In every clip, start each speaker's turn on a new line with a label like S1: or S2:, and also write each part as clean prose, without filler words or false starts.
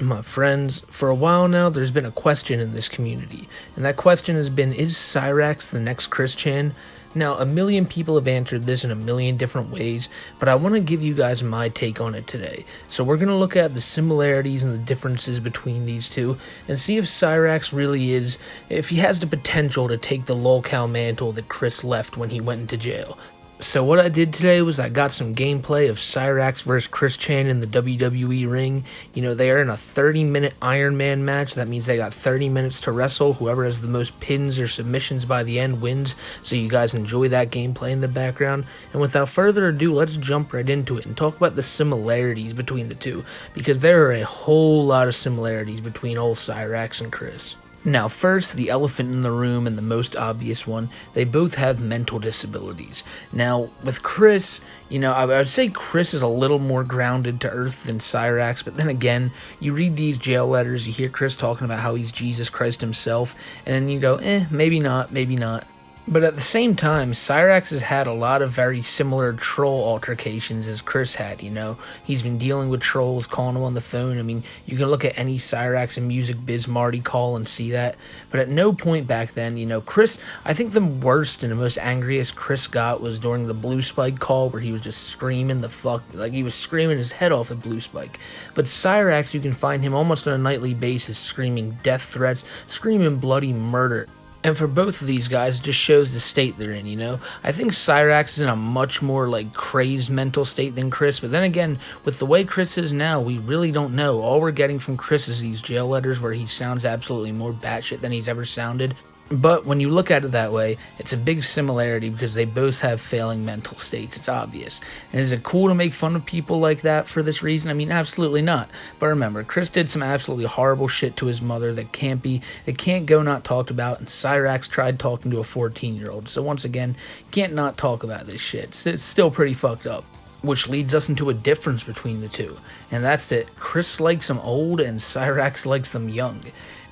S1: My friends, for a while now, there's been a question in this community, and that question has been, is Cyrax the next Chris Chan? Now, a million people have answered this in a million different ways, but I want to give you guys my take on it today. So we're going to look at the similarities and the differences between these two, and see if Cyrax really is, if he has the potential to take the lolcow mantle that Chris left when he went into jail. So what I did today was I got some gameplay of Cyrax versus Chris Chan in the WWE ring. You know, they are in a 30-minute Iron Man match. That means they got 30 minutes to wrestle. Whoever has the most pins or submissions by the end wins. So you guys enjoy that gameplay in the background. And without further ado, let's jump right into it and talk about the similarities between the two. Because there are a whole lot of similarities between old Cyrax and Chris. Now first, the elephant in the room and the most obvious one, they both have mental disabilities. Now with Chris, you know, I would say Chris is a little more grounded to earth than Cyrax, but then again, you read these jail letters, you hear Chris talking about how he's Jesus Christ himself, and then you go, maybe not, maybe not. But at the same time, Cyrax has had a lot of very similar troll altercations as Chris had, you know. He's been dealing with trolls, calling them on the phone. I mean, you can look at any Cyrax and Music Biz Marty call and see that. But at no point back then, you know, Chris, I think the worst and the most angriest Chris got was during the Blue Spike call where he was just screaming the fuck, like he was screaming his head off at Blue Spike. But Cyrax, you can find him almost on a nightly basis screaming death threats, screaming bloody murder. And for both of these guys, it just shows the state they're in, you know? I think Cyrax is in a much more, like, crazed mental state than Chris, but then again, with the way Chris is now, we really don't know. All we're getting from Chris is these jail letters where he sounds absolutely more batshit than he's ever sounded. But when you look at it that way, it's a big similarity because they both have failing mental states. It's obvious. And is it cool to make fun of people like that for this reason? I mean, absolutely not. But remember, Chris did some absolutely horrible shit to his mother that can't go not talked about, and Cyrax tried talking to a 14-year-old. So once again, you can't not talk about this shit. It's still pretty fucked up. Which leads us into a difference between the two, and that's that Chris likes them old and Cyrax likes them young.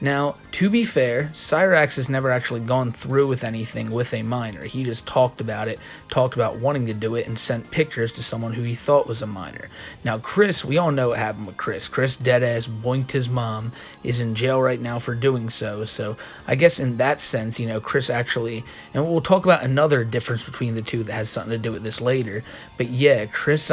S1: Now, to be fair, Cyrax has never actually gone through with anything with a minor. He just talked about it, talked about wanting to do it, and sent pictures to someone who he thought was a minor. Now, Chris, we all know what happened with Chris. Chris deadass boinked his mom, is in jail right now for doing so. So, I guess in that sense, you know, Chris actually, and we'll talk about another difference between the two that has something to do with this later, but yeah, Chris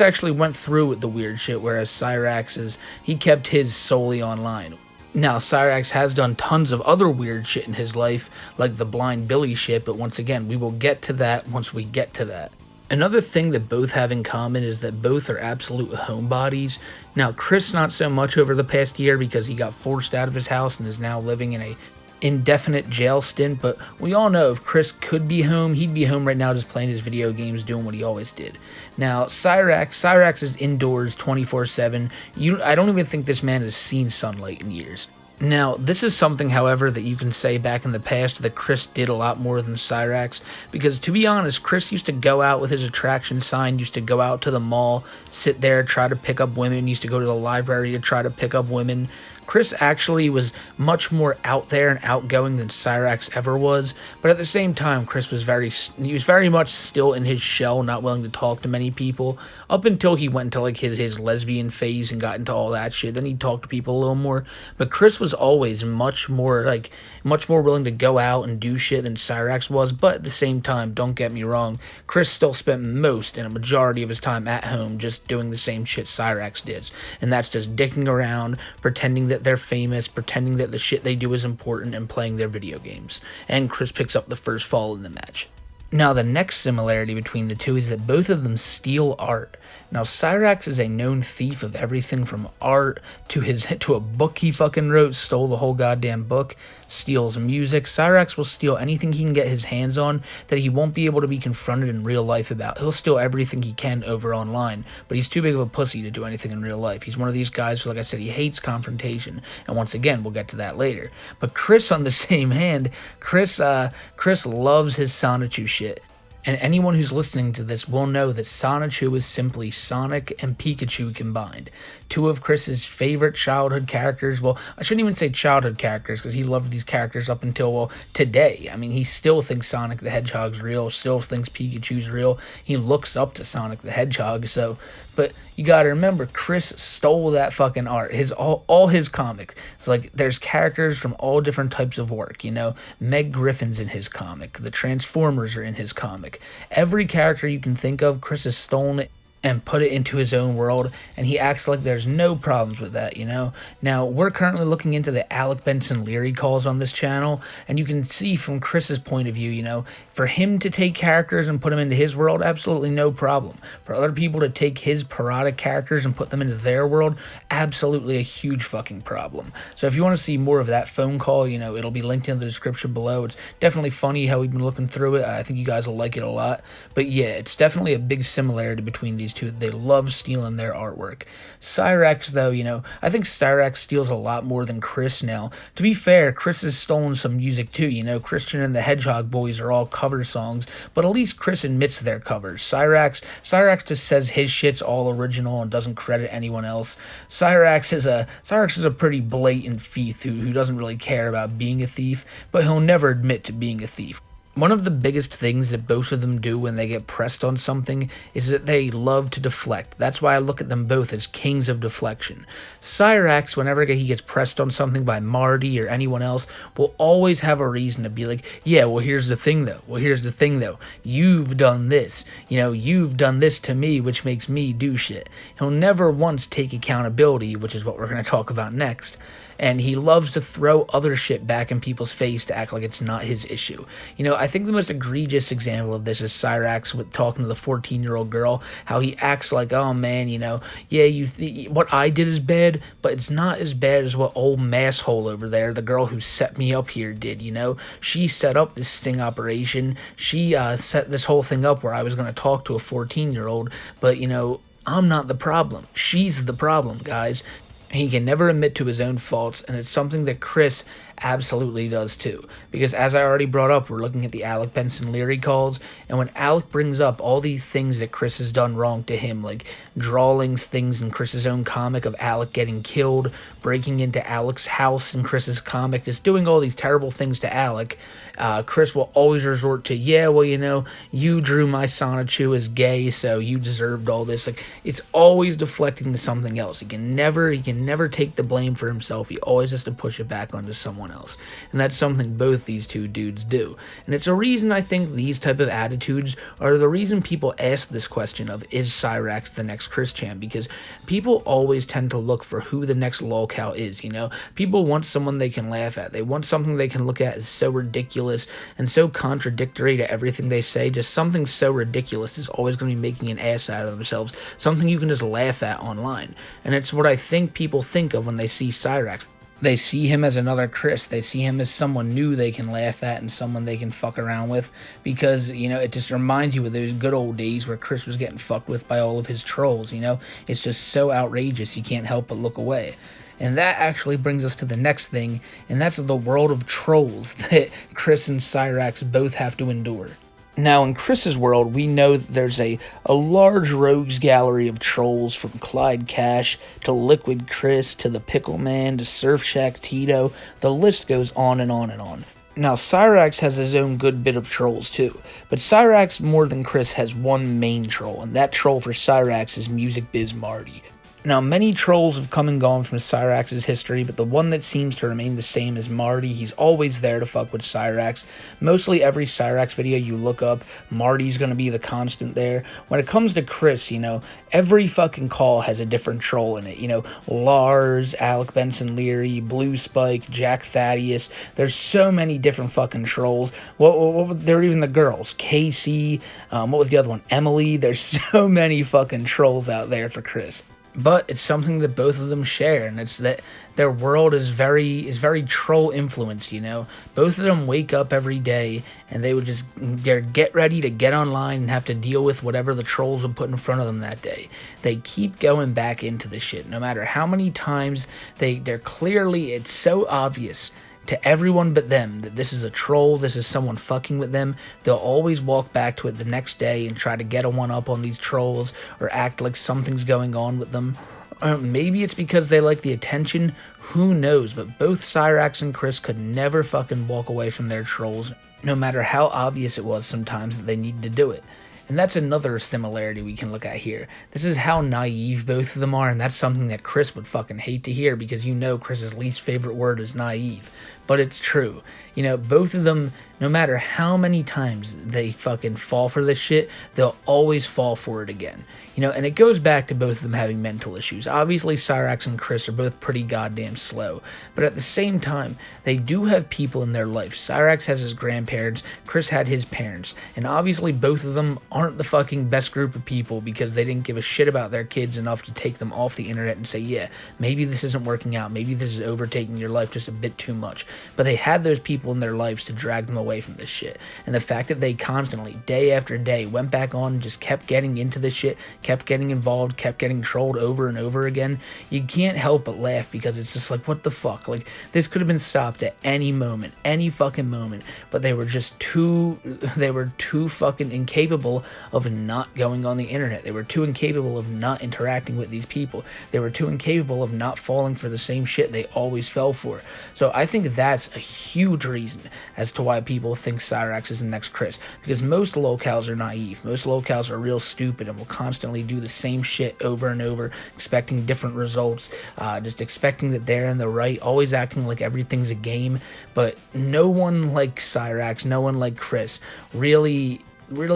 S1: actually went through with the weird shit, whereas Cyrax he kept his solely online. Now, Cyrax has done tons of other weird shit in his life, like the Blind Billy shit, but once again, we will get to that once we get to that. Another thing that both have in common is that both are absolute homebodies. Now, Chris not so much over the past year because he got forced out of his house and is now living in a indefinite jail stint, but we all know if Chris could be home, he'd be home right now just playing his video games, doing what he always did. Now, Cyrax is indoors 24/7. I don't even think this man has seen sunlight in years. Now, this is something, however, that you can say back in the past that Chris did a lot more than Cyrax, because to be honest, Chris used to go out with his attraction sign, used to go out to the mall, sit there, try to pick up women, used to go to the library to try to pick up women. Chris actually was much more out there and outgoing than Cyrax ever was, but at the same time, Chris was very much still in his shell, not willing to talk to many people, up until he went into like his lesbian phase and got into all that shit. Then he'd talk to people a little more, but Chris was always much more willing to go out and do shit than Cyrax was. But at the same time, don't get me wrong, Chris still spent most and a majority of his time at home just doing the same shit Cyrax did, and that's just dicking around, pretending that they're famous, pretending that the shit they do is important, and playing their video games. And Chris picks up the first fall in the match. Now, the next similarity between the two is that both of them steal art. Now, Cyrax is a known thief of everything from art to a book he fucking wrote, stole the whole goddamn book, steals music. Cyrax will steal anything he can get his hands on that he won't be able to be confronted in real life about. He'll steal everything he can over online, but he's too big of a pussy to do anything in real life. He's one of these guys who, like I said, he hates confrontation, and once again, we'll get to that later. But Chris, on the same hand, Chris loves his Sonichu shit. And anyone who's listening to this will know that Sonichu is simply Sonic and Pikachu combined. Two of Chris's favorite childhood characters. Well, I shouldn't even say childhood characters because he loved these characters up until, well, today. I mean, he still thinks Sonic the Hedgehog's real, still thinks Pikachu's real. He looks up to Sonic the Hedgehog. So But you gotta remember, Chris stole that fucking art. All his comics. It's like there's characters from all different types of work. Meg Griffin's in his comic. The Transformers are in his comic. Every character you can think of, Chris has stolen it and put it into his own world, and he acts like there's no problems with that. Now, we're currently looking into the Alec Benson Leary calls on this channel, and you can see from Chris's point of view, for him to take characters and put them into his world, absolutely no problem. For other people to take his parodic characters and put them into their world, absolutely a huge fucking problem. So if you want to see more of that phone call, it'll be linked in the description below. It's definitely funny how we've been looking through it. I think you guys will like it a lot. But yeah, it's definitely a big similarity between these two. They love stealing their artwork. Cyrax, though, I think Cyrax steals a lot more than Chris now. To be fair, Chris has stolen some music too. Christian and the Hedgehog Boys are all cover songs, but at least Chris admits their covers. Cyrax just says his shit's all original and doesn't credit anyone else. Cyrax is a pretty blatant thief who doesn't really care about being a thief, but he'll never admit to being a thief. One of the biggest things that both of them do when they get pressed on something is that they love to deflect. That's why I look at them both as kings of deflection. Cyrax, whenever he gets pressed on something by Marty or anyone else, will always have a reason to be like, yeah, well, here's the thing, though. You've done this. You've done this to me, which makes me do shit. He'll never once take accountability, which is what we're going to talk about next. And he loves to throw other shit back in people's face to act like it's not his issue. I think the most egregious example of this is Cyrax with talking to the 14-year-old girl, how he acts like, oh man, what I did is bad, but it's not as bad as what old masshole over there, the girl who set me up here, did. She set up this sting operation. She set this whole thing up where I was going to talk to a 14-year-old, but I'm not the problem. She's the problem, guys. He can never admit to his own faults, and it's something that Chris absolutely does too. Because as I already brought up, we're looking at the Alec Benson Leary calls, and when Alec brings up all these things that Chris has done wrong to him, like drawing things in Chris's own comic of Alec getting killed, breaking into Alec's house in Chris's comic, just doing all these terrible things to Alec, Chris will always resort to, yeah, well, you drew my Sonichu as gay, so you deserved all this. Like, it's always deflecting to something else. He can never take the blame for himself. He always has to push it back onto someone else. And that's something both these two dudes do. And it's a reason I think these type of attitudes are the reason people ask this question of, is Cyrax the next Chris Chan? Because people always tend to look for who the next lolcow is, People want someone they can laugh at. They want something they can look at as so ridiculous and so contradictory to everything they say. Just something so ridiculous is always going to be making an ass out of themselves. Something you can just laugh at online. And it's what I think people think of when they see Cyrax. They see him as another Chris. They see him as someone new they can laugh at and someone they can fuck around with, because, it just reminds you of those good old days where Chris was getting fucked with by all of his trolls, It's just so outrageous you can't help but look away. And that actually brings us to the next thing, and that's the world of trolls that Chris and Cyrax both have to endure. Now, in Chris's world, we know that there's a large rogues gallery of trolls, from Clyde Cash to Liquid Chris to the Pickle Man to Surf Shack Tito. The list goes on and on and on. Now, Cyrax has his own good bit of trolls too, but Cyrax, more than Chris, has one main troll, and that troll for Cyrax is Music Biz Marty. Now, many trolls have come and gone from Cyrax's history, but the one that seems to remain the same is Marty. He's always there to fuck with Cyrax. Mostly every Cyrax video you look up, Marty's gonna be the constant there. When it comes to Chris, every fucking call has a different troll in it. Lars, Alec Benson Leary, Blue Spike, Jack Thaddeus. There's so many different fucking trolls. There are even the girls. Casey, what was the other one? Emily. There's so many fucking trolls out there for Chris. But it's something that both of them share, and it's that their world is very troll influenced, Both of them wake up every day and they would just get ready to get online and have to deal with whatever the trolls would put in front of them that day. They keep going back into the shit, no matter how many times they're clearly, it's so obvious to everyone but them that this is a troll, this is someone fucking with them. They'll always walk back to it the next day and try to get a one-up on these trolls or act like something's going on with them. Maybe it's because they like the attention, who knows, but both Cyrax and Chris could never fucking walk away from their trolls, no matter how obvious it was sometimes that they needed to do it. And that's another similarity we can look at here. This is how naive both of them are, and that's something that Chris would fucking hate to hear, because you know Chris's least favorite word is naive. But it's true. You know, both of them, no matter how many times they fucking fall for this shit, they'll always fall for it again. You know, and it goes back to both of them having mental issues. Obviously, Cyrax and Chris are both pretty goddamn slow, but at the same time, they do have people in their life. Cyrax has his grandparents, Chris had his parents, and obviously both of them aren't the fucking best group of people, because they didn't give a shit about their kids enough to take them off the internet and say, yeah, maybe this isn't working out, maybe this is overtaking your life just a bit too much. But they had those people in their lives to drag them away from this shit. And the fact that they constantly, day after day, went back on and just kept getting into this shit, kept getting involved, kept getting trolled over and over again, you can't help but laugh, because it's just like, what the fuck? Like, this could have been stopped at any moment, any fucking moment, but they were too fucking incapable of not going on the internet. They were too incapable of not interacting with these people. They were too incapable of not falling for the same shit they always fell for. So I think that's a huge reason as to why people think Cyrax is the next Chris, because most locals are naive. Most locals are real stupid and will constantly do the same shit over and over, expecting different results, just expecting that they're in the right, always acting like everything's a game. But no one like Cyrax, no one like Chris really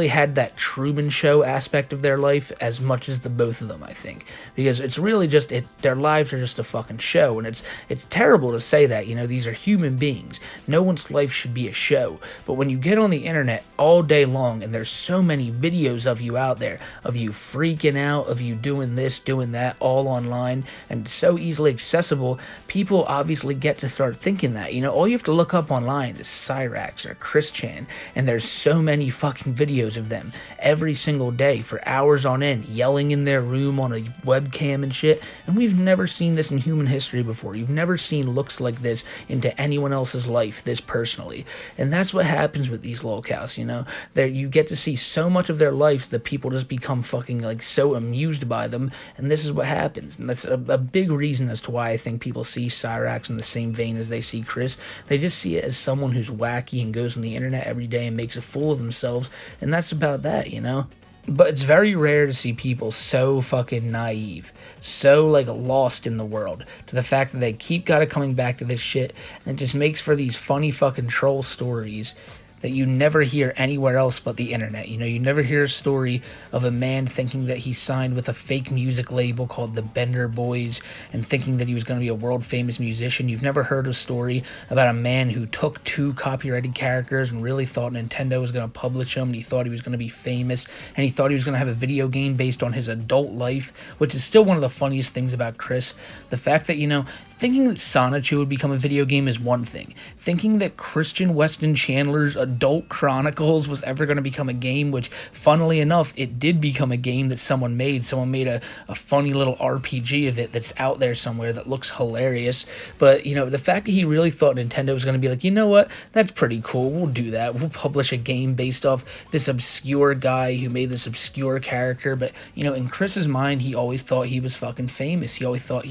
S1: had that Truman Show aspect of their life as much as the both of them, I think, because it's really just their lives are just a fucking show. And it's terrible to say that, you know, these are human beings, no one's life should be a show. But when you get on the internet all day long, and there's so many videos of you out there, of you freaking out, of you doing this, doing that, all online, and so easily accessible, people obviously get to start thinking that, you know, all you have to look up online is Cyrax or Chris Chan, and there's so many fucking videos of them every single day for hours on end, yelling in their room on a webcam and shit. And we've never seen this in human history before. You've never seen looks like this into anyone else's life this personally. And that's what happens with these lolcows, you know. You get to see so much of their life that people just become fucking like so amused by them, and this is what happens. And that's a big reason as to why I think people see Cyrax in the same vein as they see Chris. They just see it as someone who's wacky and goes on the internet every day and makes a fool of themselves, and that's about that, you know? But it's very rare to see people so fucking naive, so like lost in the world, to the fact that they keep coming back to this shit, and it just makes for these funny fucking troll stories that you never hear anywhere else but the internet. You know, you never hear a story of a man thinking that he signed with a fake music label called the Bender Boys and thinking that he was going to be a world famous musician. You've never heard a story about a man who took 2 copyrighted characters and really thought Nintendo was going to publish them, and he thought he was going to be famous, and he thought he was going to have a video game based on his adult life, which is still one of the funniest things about Chris. The fact that, you know, thinking that Sonichu would become a video game is one thing. Thinking that Christian Weston Chandler's Adult Chronicles was ever going to become a game, which, funnily enough, it did become a game that someone made. Someone made a funny little RPG of it that's out there somewhere that looks hilarious. But, you know, the fact that he really thought Nintendo was going to be like, you know what, that's pretty cool, we'll do that. We'll publish a game based off this obscure guy who made this obscure character. But, you know, in Chris's mind, he always thought he was fucking famous. He always thought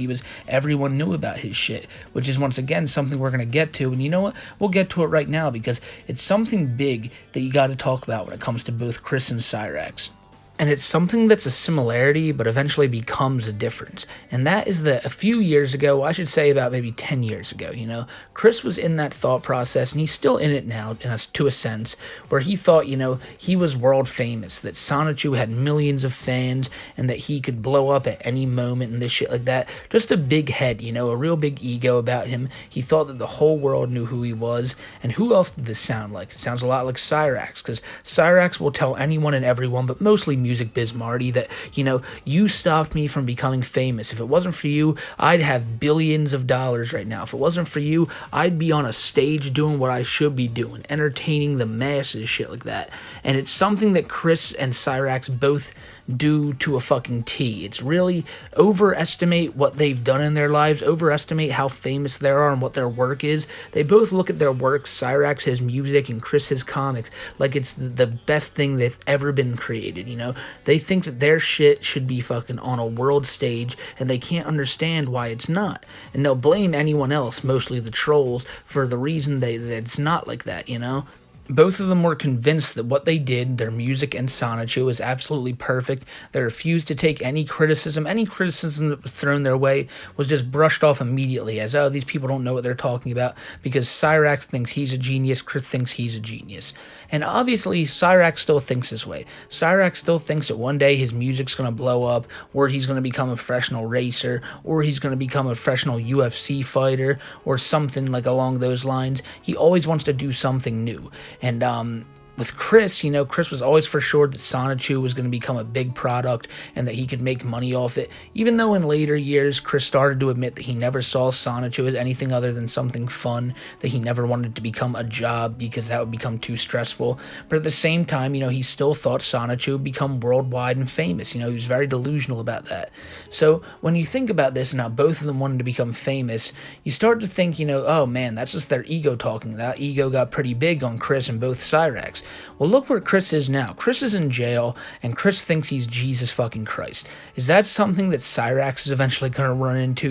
S1: everyone knew about his shit, which is once again something we're going to get to. And you know what, we'll get to it right now, because it's something big that you got to talk about when it comes to both Chris and Cyrax. And it's something that's a similarity, but eventually becomes a difference. And that is that a few years ago, I should say about maybe 10 years ago, you know, Chris was in that thought process, and he's still in it now, to a sense, where he thought, you know, he was world famous, that Sonichu had millions of fans, and that he could blow up at any moment and this shit like that. Just a big head, you know, a real big ego about him. He thought that the whole world knew who he was. And who else did this sound like? It sounds a lot like Cyrax, because Cyrax will tell anyone and everyone, but mostly Music Biz Marty, that, you know, you stopped me from becoming famous. If it wasn't for you, I'd have billions of dollars right now. If it wasn't for you, I'd be on a stage doing what I should be doing, entertaining the masses, shit like that. And it's something that Chris and Cyrax both do to a fucking T. It's really overestimate what they've done in their lives, overestimate how famous they are and what their work is. They both look at their work, Cyrax his music and Chris his comics, like it's the best thing that's ever been created, you know? They think that their shit should be fucking on a world stage, and they can't understand why it's not. And they'll blame anyone else, mostly the trolls, for the reason that it's not like that, you know? Both of them were convinced that what they did, their music and Sonichu, was absolutely perfect. They refused to take any criticism. Any criticism that was thrown their way was just brushed off immediately as, oh, these people don't know what they're talking about, because Cyrax thinks he's a genius, Chris thinks he's a genius. And obviously, Cyrax still thinks this way. Cyrax still thinks that one day his music's going to blow up, or he's going to become a professional racer, or he's going to become a professional UFC fighter, or something like along those lines. He always wants to do something new. And with Chris, Chris was always for sure that Sonichu was going to become a big product and that he could make money off it, even though in later years, Chris started to admit that he never saw Sonichu as anything other than something fun, that he never wanted to become a job because that would become too stressful. But at the same time, he still thought Sonichu would become worldwide and famous. He was very delusional about that. So when you think about this and how both of them wanted to become famous, you start to think, oh man, that's just their ego talking. That ego got pretty big on Chris and both Cyrax. Well, look where Chris is now. Chris is in jail, and Chris thinks he's Jesus fucking Christ. Is that something that Cyrax is eventually going to run into?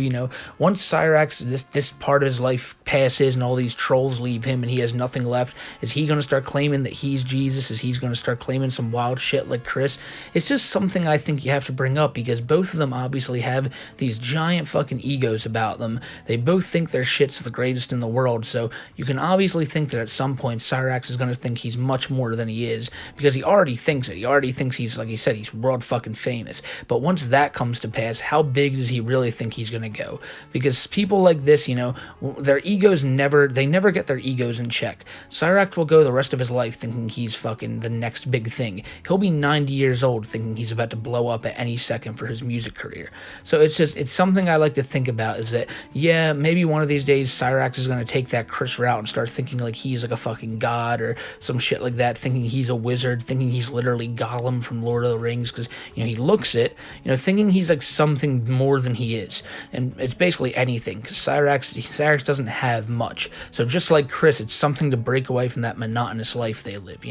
S1: Once Cyrax, this part of his life passes and all these trolls leave him and he has nothing left, is he going to start claiming that he's Jesus? Is he going to start claiming some wild shit like Chris? It's just something I think you have to bring up, because both of them obviously have these giant fucking egos about them. They both think their shit's the greatest in the world, so you can obviously think that at some point Cyrax is going to think he's much more than he is, because he already thinks it. He already thinks he's, like he said, he's world fucking famous. But once that comes to pass, how big does he really think he's going to go? Because people like this, their egos never get their egos in check. Cyrax will go the rest of his life thinking he's fucking the next big thing. He'll be 90 years old thinking he's about to blow up at any second for his music career. So it's something I like to think about, is that, yeah, maybe one of these days Cyrax is going to take that Chris route and start thinking like he's like a fucking god or some shit like that, thinking he's a wizard, thinking he's literally Gollum from Lord of the Rings, because he looks it, thinking he's like something more than he is. And it's basically anything, because Cyrax doesn't have much. So just like Chris, it's something to break away from that monotonous life they live.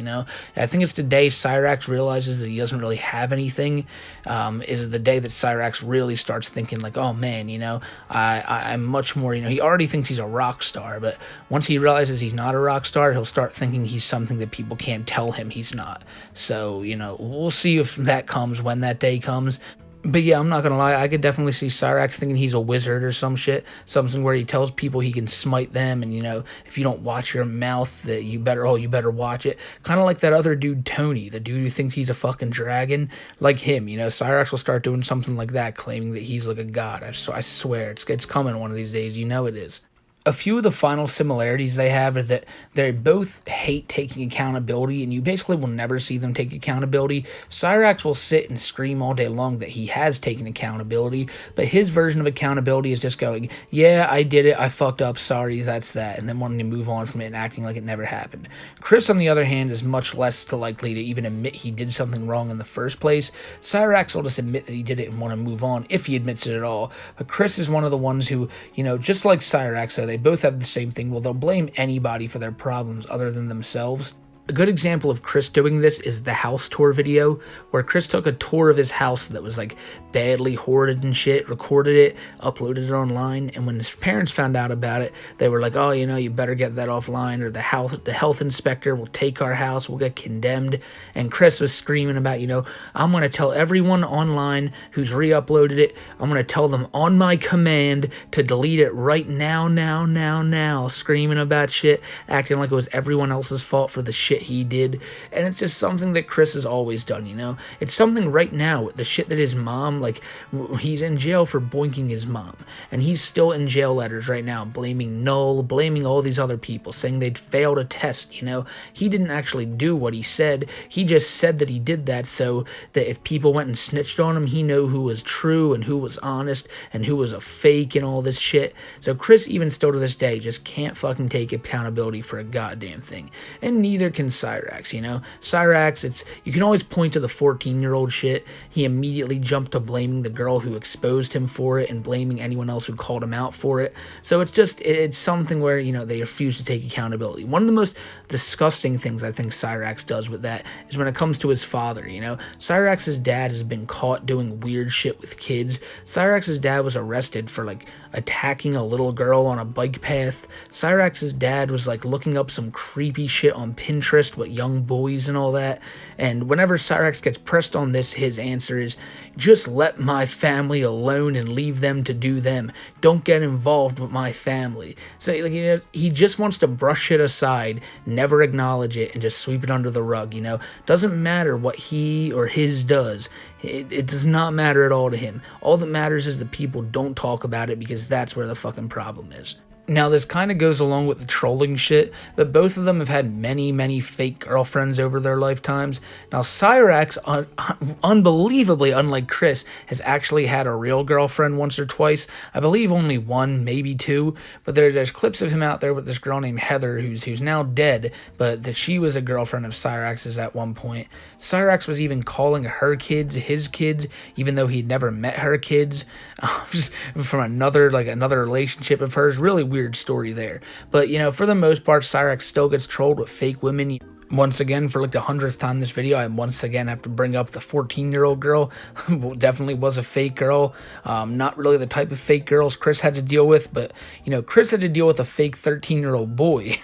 S1: I think it's the day Cyrax realizes that he doesn't really have anything, is the day that Cyrax really starts thinking like, oh man, I'm much more. He already thinks he's a rock star, but once he realizes he's not a rock star, he'll start thinking he's something that people can't tell him he's not. So, we'll see if that comes, when that day comes. But yeah, I'm not gonna lie, I could definitely see Cyrax thinking he's a wizard or some shit. Something where he tells people he can smite them, and if you don't watch your mouth, that you better watch it. Kind of like that other dude, Tony, the dude who thinks he's a fucking dragon. Like him, Cyrax will start doing something like that, claiming that he's like a god. I swear, it's coming one of these days, it is. A few of the final similarities they have is that they both hate taking accountability, and you basically will never see them take accountability. Cyrax will sit and scream all day long that he has taken accountability, but his version of accountability is just going, yeah, I did it, I fucked up, sorry, that's that, and then wanting to move on from it and acting like it never happened. Chris, on the other hand, is much less likely to even admit he did something wrong in the first place. Cyrax will just admit that he did it and want to move on, if he admits it at all. But Chris is one of the ones who, just like Cyrax, they both have the same thing. Well, they'll blame anybody for their problems other than themselves. A good example of Chris doing this is the house tour video, where Chris took a tour of his house that was like badly hoarded and shit, recorded it, uploaded it online, and when his parents found out about it, they were like, oh, you better get that offline, or the health inspector will take our house, we'll get condemned. And Chris was screaming about, I'm going to tell everyone online who's re-uploaded it, I'm going to tell them on my command to delete it right now, screaming about shit, acting like it was everyone else's fault for the shit he did. And it's just something that Chris has always done. It's something right now, the shit that his mom, like, he's in jail for boinking his mom, and he's still in jail letters right now blaming Null, blaming all these other people, saying they'd failed a test. He didn't actually do what he said, he just said that he did that so that if people went and snitched on him, he knew who was true and who was honest and who was a fake and all this shit. So Chris, even still to this day, just can't fucking take accountability for a goddamn thing, and neither can Cyrax. Cyrax, you can always point to the 14-year-old shit. He immediately jumped to blaming the girl who exposed him for it and blaming anyone else who called him out for it. So it's something where, they refuse to take accountability. One of the most disgusting things I think Cyrax does with that is when it comes to his father. Cyrax's dad has been caught doing weird shit with kids. Cyrax's dad was arrested for like attacking a little girl on a bike path. Cyrax's dad was like looking up some creepy shit on Pinterest interest with young boys and all that. And whenever Cyrax gets pressed on this, his answer is, just let my family alone and leave them to do them. Don't get involved with my family. So like, you know, he just wants to brush shit aside, never acknowledge it, and just sweep it under the rug, you know. Doesn't matter what he or his does. It does not matter at all to him. All that matters is that people don't talk about it, because that's where the fucking problem is. Now, this kind of goes along with the trolling shit, but both of them have had many fake girlfriends over their lifetimes. Now, Cyrax, unbelievably, unlike Chris, has actually had a real girlfriend once or twice. I believe only one, maybe two, but there's clips of him out there with this girl named Heather, who's now dead, but that she was a girlfriend of Cyrax's at one point. Cyrax was even calling her kids his kids, even though he'd never met her kids, just from another relationship of hers. Really weird story there. But, you know, for the most part, Cyrax still gets trolled with fake women. Once again, for like the 100th time this video, I once again have to bring up the 14-year-old girl. Definitely was a fake girl. Not really the type of fake girls Chris had to deal with, but, you know, Chris had to deal with a fake 13-year-old boy.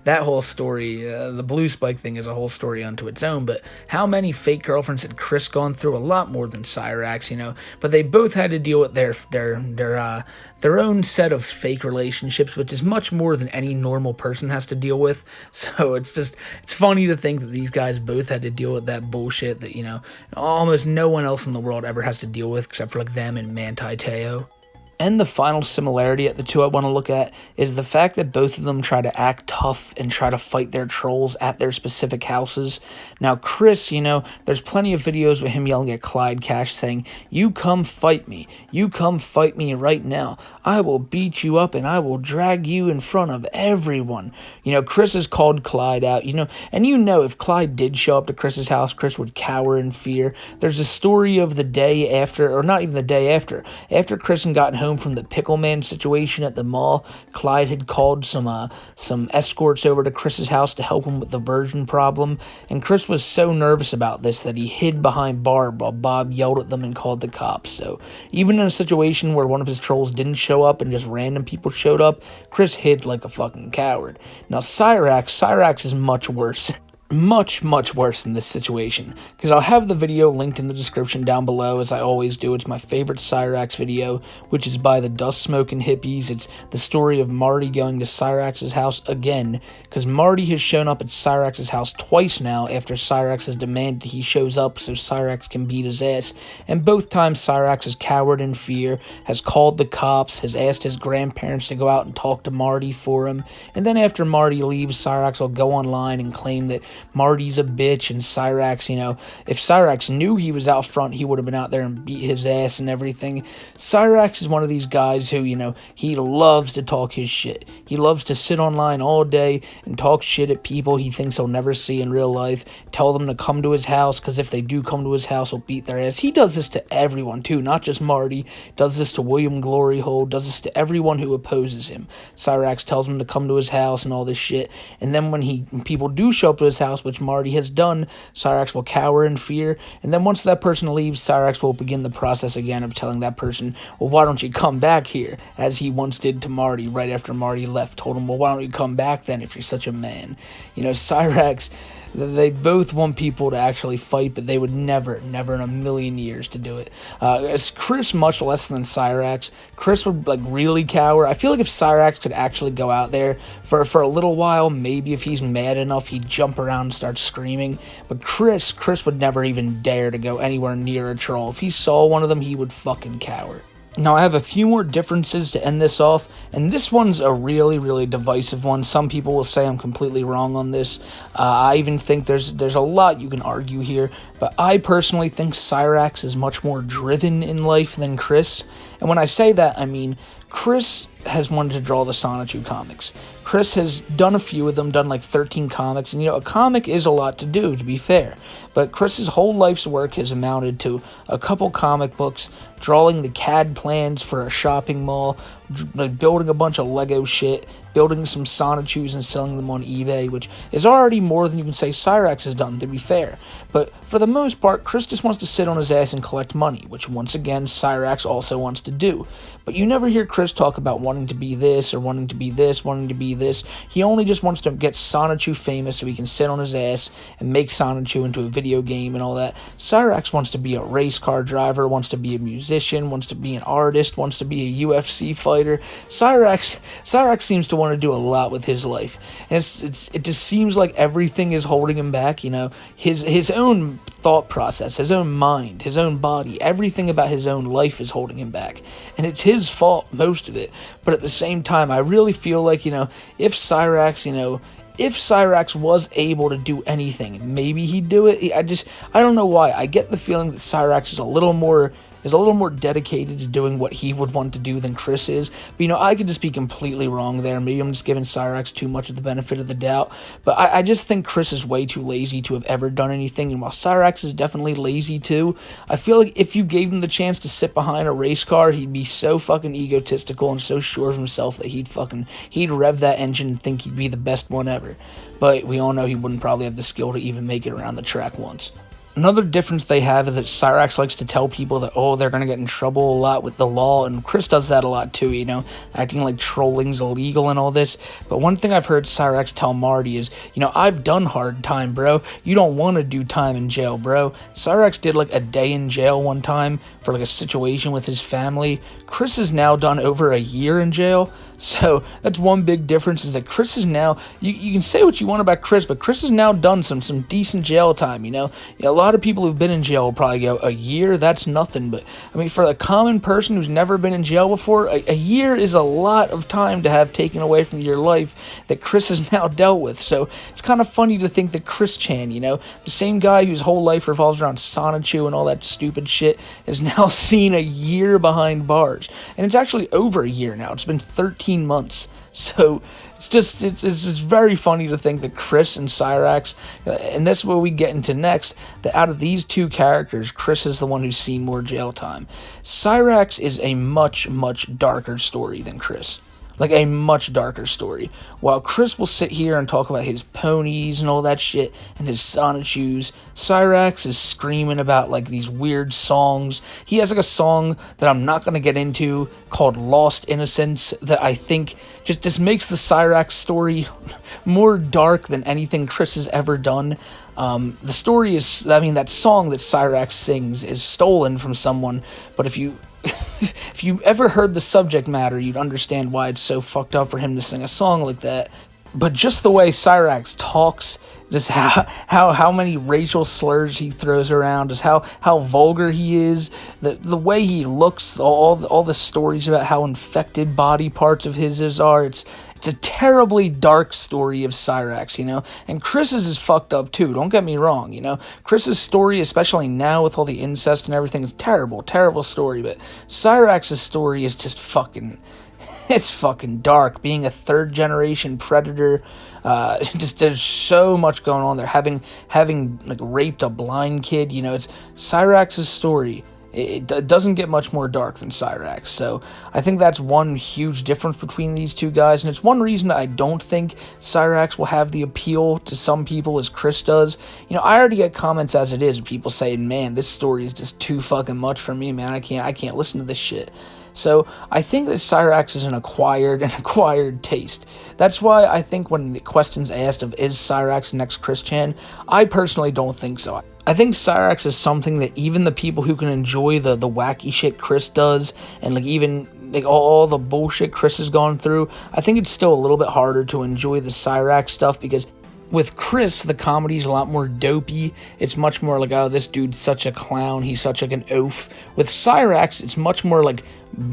S1: That whole story, the blue spike thing, is a whole story unto its own, but how many fake girlfriends had Chris gone through? A lot more than Cyrax, you know, but they both had to deal with their own set of fake relationships, which is much more than any normal person has to deal with. So it's funny to think that these guys both had to deal with that bullshit that, you know, almost no one else in the world ever has to deal with, except for like them and Manti Te'o. And the final similarity at the two I want to look at is the fact that both of them try to act tough and try to fight their trolls at their specific houses. Now, Chris, you know, there's plenty of videos with him yelling at Clyde Cash saying, "You come fight me. You come fight me right now. I will beat you up and I will drag you in front of everyone." You know, Chris has called Clyde out, you know, and you know if Clyde did show up to Chris's house, Chris would cower in fear. There's a story of the day after, or not even the day after Chris had gotten home from the Pickle Man situation at the mall, Clyde had called some escorts over to Chris's house to help him with the virgin problem, and Chris was so nervous about this that he hid behind Barb while Bob yelled at them and called the cops. So even in a situation where one of his trolls didn't show up and just random people showed up, Chris hid like a fucking coward. Now Cyrax is much worse. Much worse in this situation, because I'll have the video linked in the description down below, as I always do. It's my favorite Cyrax video, which is by the Dust Smoking Hippies. It's the story of Marty going to Cyrax's house again, because Marty has shown up at Cyrax's house twice now after Cyrax has demanded he shows up so Cyrax can beat his ass, and both times Cyrax has cowered in fear, has called the cops, has asked his grandparents to go out and talk to Marty for him, and then after Marty leaves, Cyrax will go online and claim that Marty's a bitch, and Cyrax, you know, if Cyrax knew he was out front, he would have been out there and beat his ass and everything. Cyrax is one of these guys who, you know, he loves to talk his shit. He loves to sit online all day and talk shit at people he thinks he'll never see in real life, tell them to come to his house, because if they do come to his house, he'll beat their ass. He does this to everyone, too, not just Marty. Does this to William Gloryhole, does this to everyone who opposes him. Cyrax tells them to come to his house and all this shit, and then when people do show up to his house, which Marty has done, Cyrax will cower in fear, and then once that person leaves, Cyrax will begin the process again of telling that person, well, why don't you come back here, as he once did to Marty right after Marty left, told him, well, why don't you come back then if you're such a man. You know, Cyrax, they both want people to actually fight, but they would never in a million years to do it. As Chris, much less than Cyrax. Chris would like really cower. I feel like if Cyrax could actually go out there for a little while, maybe if he's mad enough, he'd jump around and start screaming. But Chris would never even dare to go anywhere near a troll. If he saw one of them, he would fucking cower. Now, I have a few more differences to end this off, and this one's a really divisive one. Some people will say I'm completely wrong on this. I even think there's a lot you can argue here, but I personally think Cyrax is much more driven in life than Chris. And when I say that, I mean Chris has wanted to draw the Sonichu comics. Chris has done a few of them, done like 13 comics, and you know, a comic is a lot to do, to be fair. But Chris's whole life's work has amounted to a couple comic books, drawing the CAD plans for a shopping mall, like building a bunch of Lego shit, building some Sonichus and selling them on eBay, which is already more than you can say Cyrax has done, to be fair. But for the most part, Chris just wants to sit on his ass and collect money, which once again, Cyrax also wants to do. But you never hear Chris Chris talk about wanting to be this or wanting to be this, wanting to be this. He only just wants to get Sonichu famous so he can sit on his ass and make Sonichu into a video game and all that. Cyrax wants to be a race car driver, wants to be a musician, wants to be an artist, wants to be a UFC fighter. Cyrax seems to want to do a lot with his life, and it just seems like everything is holding him back. You know, his own thought process, his own mind, his own body, everything about his own life is holding him back, and it's his fault, most of it. But at the same time, I really feel like, if Cyrax was able to do anything, maybe he'd do it. I don't know why. I get the feeling that Cyrax is a little more dedicated to doing what he would want to do than Chris is. But, I could just be completely wrong there. Maybe I'm just giving Cyrax too much of the benefit of the doubt. But I just think Chris is way too lazy to have ever done anything. And while Cyrax is definitely lazy too, I feel like if you gave him the chance to sit behind a race car, he'd be so fucking egotistical and so sure of himself that he'd rev that engine and think he'd be the best one ever. But we all know he wouldn't probably have the skill to even make it around the track once. Another difference they have is that Cyrax likes to tell people that, they're going to get in trouble a lot with the law, and Chris does that a lot too, acting like trolling's illegal and all this. But one thing I've heard Cyrax tell Marty is, I've done hard time, bro. You don't want to do time in jail, bro. Cyrax did like a day in jail one time for like a situation with his family. Chris has now done over a year in jail. So that's one big difference, is that Chris is now, you can say what you want about Chris, but Chris has now done some decent jail time, A lot of people who've been in jail will probably go, a year, that's nothing. But, for the common person who's never been in jail before, a year is a lot of time to have taken away from your life that Chris has now dealt with. So it's kind of funny to think that Chris Chan, the same guy whose whole life revolves around Sonichu and all that stupid shit, has now seen a year behind bars. And it's actually over a year now. It's been 13 months. So it's very funny to think that Chris and Cyrax, and that's what we get into next, that out of these two characters, Chris is the one who's seen more jail time. Cyrax is a much, much darker story than Chris. Like a much darker story. While Chris will sit here and talk about his ponies and all that shit and his Sonichus, Cyrax is screaming about like these weird songs. He has like a song that I'm not going to get into called Lost Innocence that I think just makes the Cyrax story more dark than anything Chris has ever done. The story is, that song that Cyrax sings is stolen from someone, but if you ever heard the subject matter, you'd understand why it's so fucked up for him to sing a song like that. But just the way Cyrax talks, just how many racial slurs he throws around, just how vulgar he is, the way he looks, all the stories about how infected body parts of his are, it's a terribly dark story of Cyrax, and Chris's is fucked up too, don't get me wrong, Chris's story, especially now with all the incest and everything, is terrible story, but Cyrax's story is just it's fucking dark, being a third generation predator, just there's so much going on there, having like raped a blind kid, it's Cyrax's story. It doesn't get much more dark than Cyrax, so I think that's one huge difference between these two guys, and it's one reason I don't think Cyrax will have the appeal to some people as Chris does. I already get comments as it is, people saying, man, this story is just too fucking much for me, man, I can't listen to this shit. So I think that Cyrax is an acquired taste. That's why I think when the question's asked of is Cyrax next Chris Chan, I personally don't think so. I think Cyrax is something that even the people who can enjoy the wacky shit Chris does, and like even like all the bullshit Chris has gone through, I think it's still a little bit harder to enjoy the Cyrax stuff, because with Chris, the comedy's a lot more dopey. It's much more like, oh, this dude's such a clown, he's such like an oaf. With Cyrax, it's much more like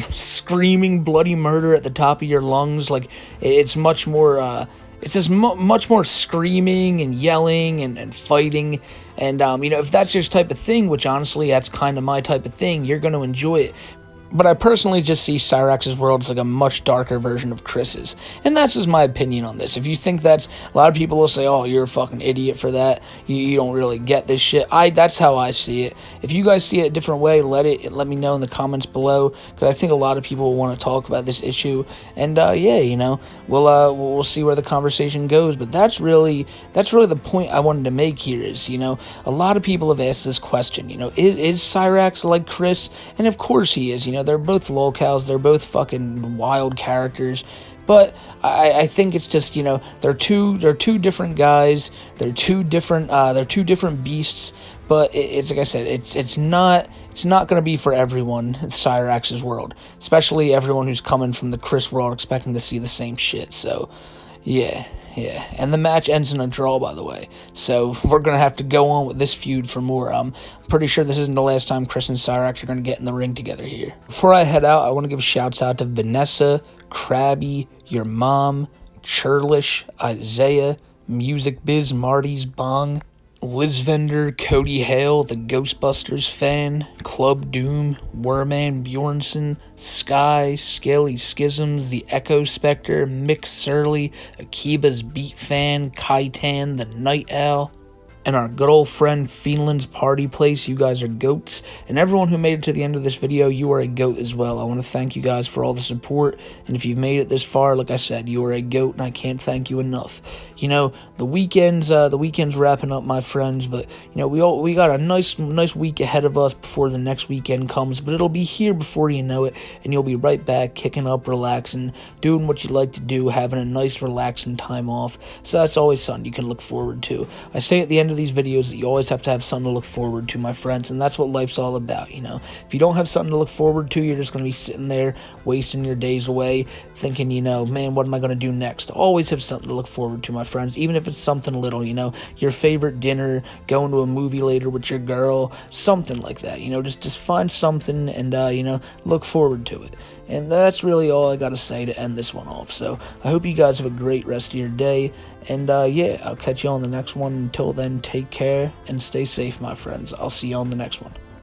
S1: screaming bloody murder at the top of your lungs. Like, it's much more, it's just much more screaming and yelling and fighting. And, if that's your type of thing, which honestly, that's kind of my type of thing, you're going to enjoy it. But I personally just see Cyrax's world as like a much darker version of Chris's. And that's just my opinion on this. If you think that's, a lot of people will say, oh, you're a fucking idiot for that. You don't really get this shit. That's how I see it. If you guys see it a different way, let me know in the comments below, because I think a lot of people will want to talk about this issue. And we'll see where the conversation goes. But that's really the point I wanted to make here is, a lot of people have asked this question, is Cyrax like Chris? And of course he is, know, they're both lolcows, they're both fucking wild characters. But I think it's just, you know, they're two different guys. They're two different beasts. But it's like I said, it's not gonna be for everyone in Cyrax's world, especially everyone who's coming from the Chris world expecting to see the same shit. So, yeah. And the match ends in a draw, by the way. So we're going to have to go on with this feud for more. I'm pretty sure this isn't the last time Chris and Cyrax are going to get in the ring together here. Before I head out, I want to give shouts out to Vanessa, Krabby, your mom, Churlish, Isaiah, Music Biz, Marty's Bong, Liz Vendor, Cody Hale, the Ghostbusters fan, Club Doom, Werman Bjornson, Sky, Scaly Schisms, the Echo Spectre, Mick Surly, Akiba's Beat fan, Kaitan, the Night Owl, and our good old friend Fiendland's Party Place. You guys are goats, and everyone who made it to the end of this video, you are a goat as well. I want to thank you guys for all the support, and if you've made it this far, like I said, you are a goat, and I can't thank you enough. You know, the weekend's wrapping up, my friends, but you know, we got a nice week ahead of us before the next weekend comes, but it'll be here before you know it, and you'll be right back kicking up, relaxing, doing what you like to do, having a nice relaxing time off. So that's always something you can look forward to. I say at the end of these videos that you always have to have something to look forward to, my friends, and that's what life's all about. You know, if you don't have something to look forward to, you're just going to be sitting there wasting your days away thinking, you know, man, what am I going to do next? Always have something to look forward to, my friends, even if it's something little, you know, your favorite dinner, going to a movie later with your girl, something like that. You know, just find something and you know, look forward to it. And that's really all I gotta say to end this one off. So I hope you guys have a great rest of your day, and yeah, I'll catch you on the next one. Until then, take care and stay safe, my friends. I'll see you on the next one.